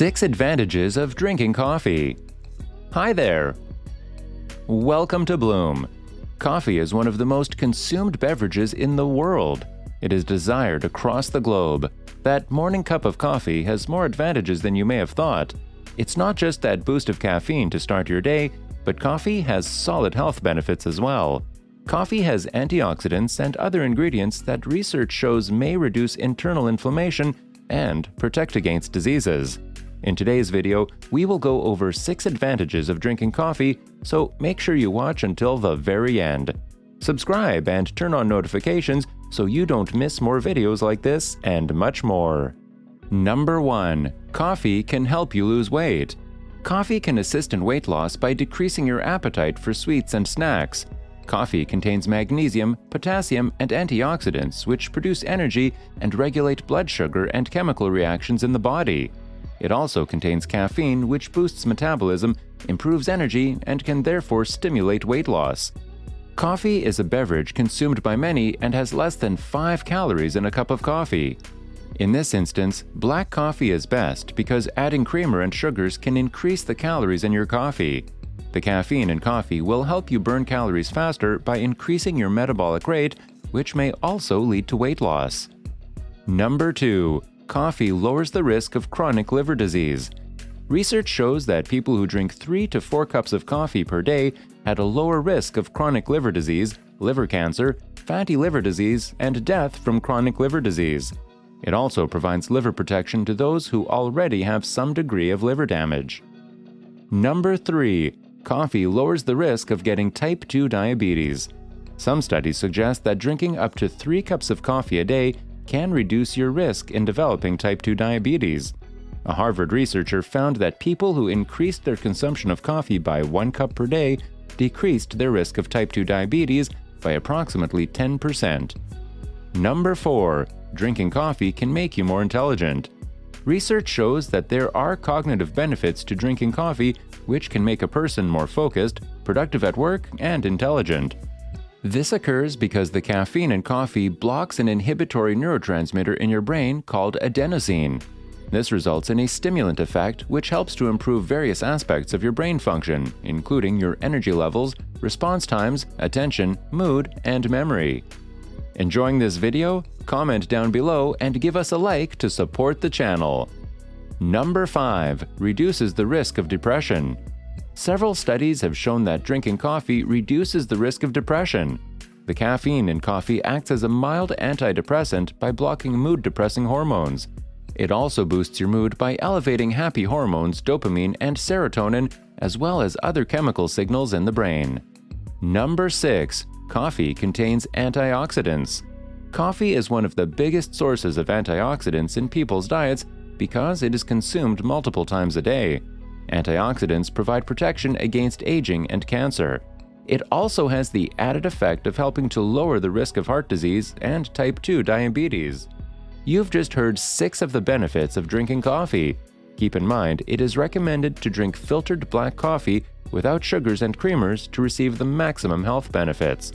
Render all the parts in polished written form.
6 advantages of drinking coffee. Hi there! Welcome to Bloom. Coffee is one of the most consumed beverages in the world. It is desired across the globe. That morning cup of coffee has more advantages than you may have thought. It's not just that boost of caffeine to start your day, but coffee has solid health benefits as well. Coffee has antioxidants and other ingredients that research shows may reduce internal inflammation and protect against diseases. In today's video, we will go over 6 advantages of drinking coffee, so make sure you watch until the very end. Subscribe and turn on notifications so you don't miss more videos like this and much more. Number 1. Coffee can help you lose weight. Coffee can assist in weight loss by decreasing your appetite for sweets and snacks. Coffee contains magnesium, potassium, and antioxidants which produce energy and regulate blood sugar and chemical reactions in the body. It also contains caffeine, which boosts metabolism, improves energy, and can therefore stimulate weight loss. Coffee is a beverage consumed by many and has less than 5 calories in a cup of coffee. In this instance, black coffee is best because adding creamer and sugars can increase the calories in your coffee. The caffeine in coffee will help you burn calories faster by increasing your metabolic rate, which may also lead to weight loss. Number 2. Coffee lowers the risk of chronic liver disease. Research shows that people who drink 3 to 4 cups of coffee per day had a lower risk of chronic liver disease, liver cancer, fatty liver disease, and death from chronic liver disease. It also provides liver protection to those who already have some degree of liver damage. Number 3. Coffee lowers the risk of getting type 2 diabetes. Some studies suggest that drinking up to 3 cups of coffee a day can reduce your risk in developing type 2 diabetes. A Harvard researcher found that people who increased their consumption of coffee by 1 cup per day decreased their risk of type 2 diabetes by approximately 10%. Number 4. Drinking coffee can make you more intelligent. Research shows that there are cognitive benefits to drinking coffee which can make a person more focused, productive at work, and intelligent. This occurs because the caffeine in coffee blocks an inhibitory neurotransmitter in your brain called adenosine. This results in a stimulant effect which helps to improve various aspects of your brain function, including your energy levels, response times, attention, mood, and memory. Enjoying this video? Comment down below and give us a like to support the channel. Number 5. Reduces the risk of depression. Several studies have shown that drinking coffee reduces the risk of depression. The caffeine in coffee acts as a mild antidepressant by blocking mood-depressing hormones. It also boosts your mood by elevating happy hormones dopamine and serotonin, as well as other chemical signals in the brain. Number 6. Coffee contains antioxidants. Coffee is one of the biggest sources of antioxidants in people's diets because it is consumed multiple times a day. Antioxidants provide protection against aging and cancer. It also has the added effect of helping to lower the risk of heart disease and type 2 diabetes. You've just heard 6 of the benefits of drinking coffee. Keep in mind, it is recommended to drink filtered black coffee without sugars and creamers to receive the maximum health benefits.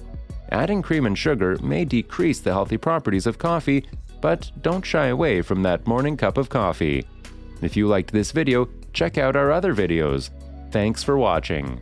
Adding cream and sugar may decrease the healthy properties of coffee, but don't shy away from that morning cup of coffee. If you liked this video, check out our other videos. Thanks for watching.